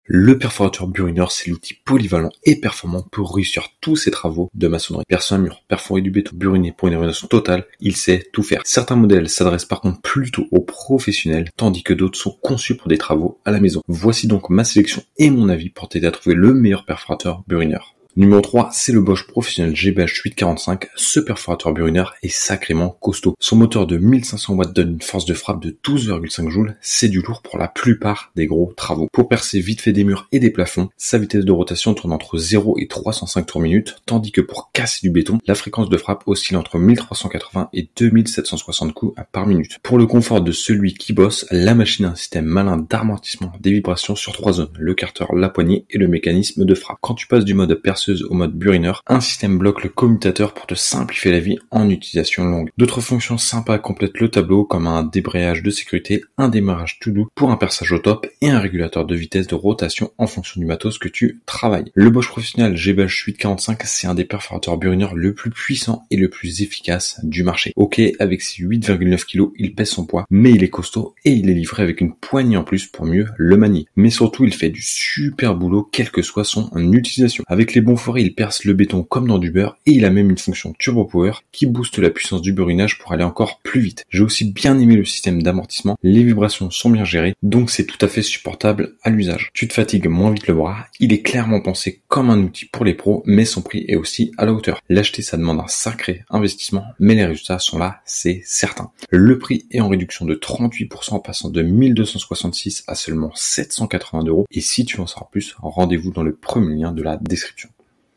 Le perforateur burineur, c'est l'outil polyvalent et performant pour réussir tous ses travaux de maçonnerie. Percer un mur, perforer du béton, buriner pour une rénovation totale, il sait tout faire. Certains modèles s'adressent par contre plutôt aux professionnels, tandis que d'autres sont conçus pour des travaux à la maison. Voici donc ma sélection et mon avis pour t'aider à trouver le meilleur perforateur burineur. Numéro 3, c'est le Bosch Professionnel GBH 845. Ce perforateur burineur est sacrément costaud. Son moteur de 1500 watts donne une force de frappe de 12,5 joules. C'est du lourd pour la plupart des gros travaux. Pour percer vite fait des murs et des plafonds, sa vitesse de rotation tourne entre 0 et 305 tours minute, tandis que pour casser du béton, la fréquence de frappe oscille entre 1380 et 2760 coups par minute. Pour le confort de celui qui bosse, la machine a un système malin d'amortissement des vibrations sur 3 zones, le carter, la poignée et le mécanisme de frappe. Quand tu passes du mode perceuse au mode burineur, un système bloque le commutateur pour te simplifier la vie en utilisation longue. D'autres fonctions sympas complètent le tableau comme un débrayage de sécurité, un démarrage tout doux pour un perçage au top et un régulateur de vitesse de rotation en fonction du matos que tu travailles. Le Bosch Professionnel GBH 845, c'est un des perforateurs burineurs le plus puissant et le plus efficace du marché. Ok, avec ses 8,9 kg, il pèse son poids, mais il est costaud et il est livré avec une poignée en plus pour mieux le manier. Mais surtout, il fait du super boulot quelle que soit son utilisation. Avec les bons forêts, il perce le béton comme dans du beurre et il a même une fonction Turbo Power qui booste la puissance du burinage pour aller encore plus vite. J'ai aussi bien aimé le système d'amortissement, les vibrations sont bien gérées, donc c'est tout à fait supportable à l'usage. Tu te fatigues moins vite le bras, il est clairement pensé comme un outil pour les pros, mais son prix est aussi à la hauteur. L'acheter, ça demande un sacré investissement, mais les résultats sont là, c'est certain. Le prix est en réduction de 38%, passant de 1266 à seulement 780 €, et si tu en sauras plus, rendez-vous dans le premier lien de la description.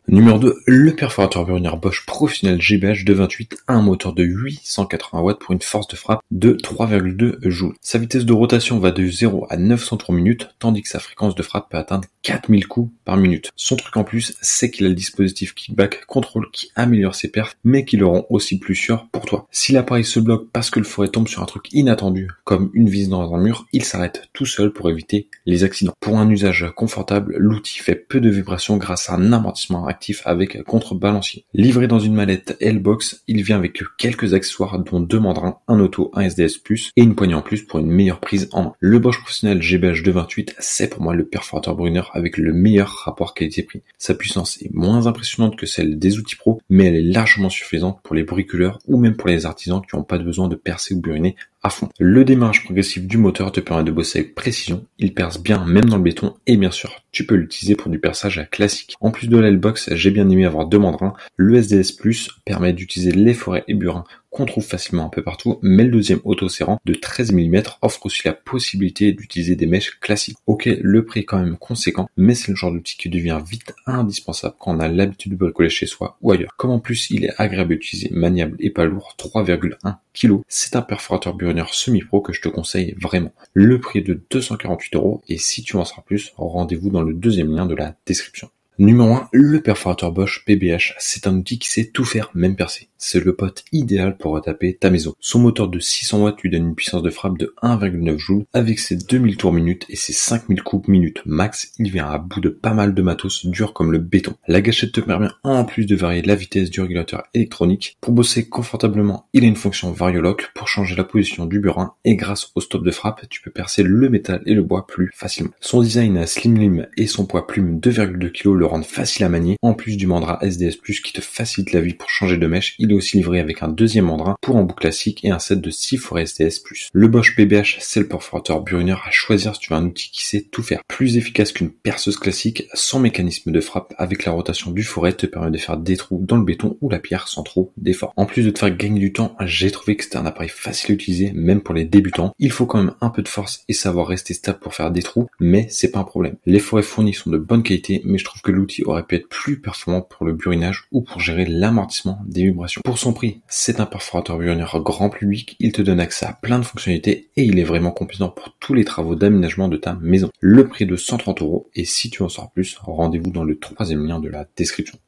Numéro 2, le perforateur burineur Bosch Professionnel GBH 228 a un moteur de 880 watts pour une force de frappe de 3,2 joules. Sa vitesse de rotation va de 0 à 900 tours minute, tandis que sa fréquence de frappe peut atteindre 4000 coups par minute. Son truc en plus, c'est qu'il a le dispositif Kickback Control qui améliore ses perfs, mais qui le rend aussi plus sûr pour toi. Si l'appareil se bloque parce que le forêt tombe sur un truc inattendu, comme une vis dans un mur, il s'arrête tout seul pour éviter les accidents. Pour un usage confortable, l'outil fait peu de vibrations grâce à un amortissement actif avec contrebalancier. Livré dans une mallette L-Box, il vient avec quelques accessoires dont 2 mandrins, un auto, un SDS+, et une poignée en plus pour une meilleure prise en main. Le Bosch Professionnel GBH 228, c'est pour moi le perforateur burineur avec le meilleur rapport qualité-prix. Sa puissance est moins impressionnante que celle des outils pro, mais elle est largement suffisante pour les bricoleurs ou même pour les artisans qui n'ont pas besoin de percer ou buriner à fond. Le démarrage progressif du moteur te permet de bosser avec précision, il perce bien même dans le béton et bien sûr, tu peux l'utiliser pour du perçage classique. En plus de la L-Box, j'ai bien aimé avoir 2 mandrins, le SDS+, permet d'utiliser les forêts et burins qu'on trouve facilement un peu partout, mais le deuxième auto-serrant de 13 mm offre aussi la possibilité d'utiliser des mèches classiques. Ok, le prix est quand même conséquent, mais c'est le genre d'outil qui devient vite indispensable quand on a l'habitude de bricoler chez soi ou ailleurs. Comme en plus il est agréable à utiliser, maniable et pas lourd, 3,1 kg, c'est un perforateur burineur semi-pro que je te conseille vraiment. Le prix est de 248 € et si tu en sauras plus, rendez-vous dans le deuxième lien de la description. Numéro 1, le perforateur Bosch PBH, c'est un outil qui sait tout faire, même percer. C'est le pote idéal pour retaper ta maison. Son moteur de 600 watts lui donne une puissance de frappe de 1,9 joules. Avec ses 2000 tours minute et ses 5000 coups minute max, il vient à bout de pas mal de matos dur comme le béton. La gâchette te permet en plus de varier la vitesse du régulateur électronique. Pour bosser confortablement, il a une fonction variolock pour changer la position du burin et grâce au stop de frappe, tu peux percer le métal et le bois plus facilement. Son design slim lim et son poids plume 2,2 kg le rendent facile à manier, en plus du mandrin SDS+, qui te facilite la vie pour changer de mèche. Il est aussi livré avec un deuxième mandrin pour embout classique et un set de 6 forêts SDS+. Le Bosch PBH, c'est le perforateur burineur à choisir si tu veux un outil qui sait tout faire. Plus efficace qu'une perceuse classique, son mécanisme de frappe avec la rotation du forêt te permet de faire des trous dans le béton ou la pierre sans trop d'effort. En plus de te faire gagner du temps, j'ai trouvé que c'était un appareil facile à utiliser, même pour les débutants. Il faut quand même un peu de force et savoir rester stable pour faire des trous, mais c'est pas un problème. Les forêts fournies sont de bonne qualité, mais je trouve que l'outil aurait pu être plus performant pour le burinage ou pour gérer l'amortissement des vibrations. Pour son prix, c'est un perforateur burineur grand public, il te donne accès à plein de fonctionnalités et il est vraiment compétent pour tous les travaux d'aménagement de ta maison. Le prix est de 130 € et si tu en sors plus, rendez-vous dans le troisième lien de la description.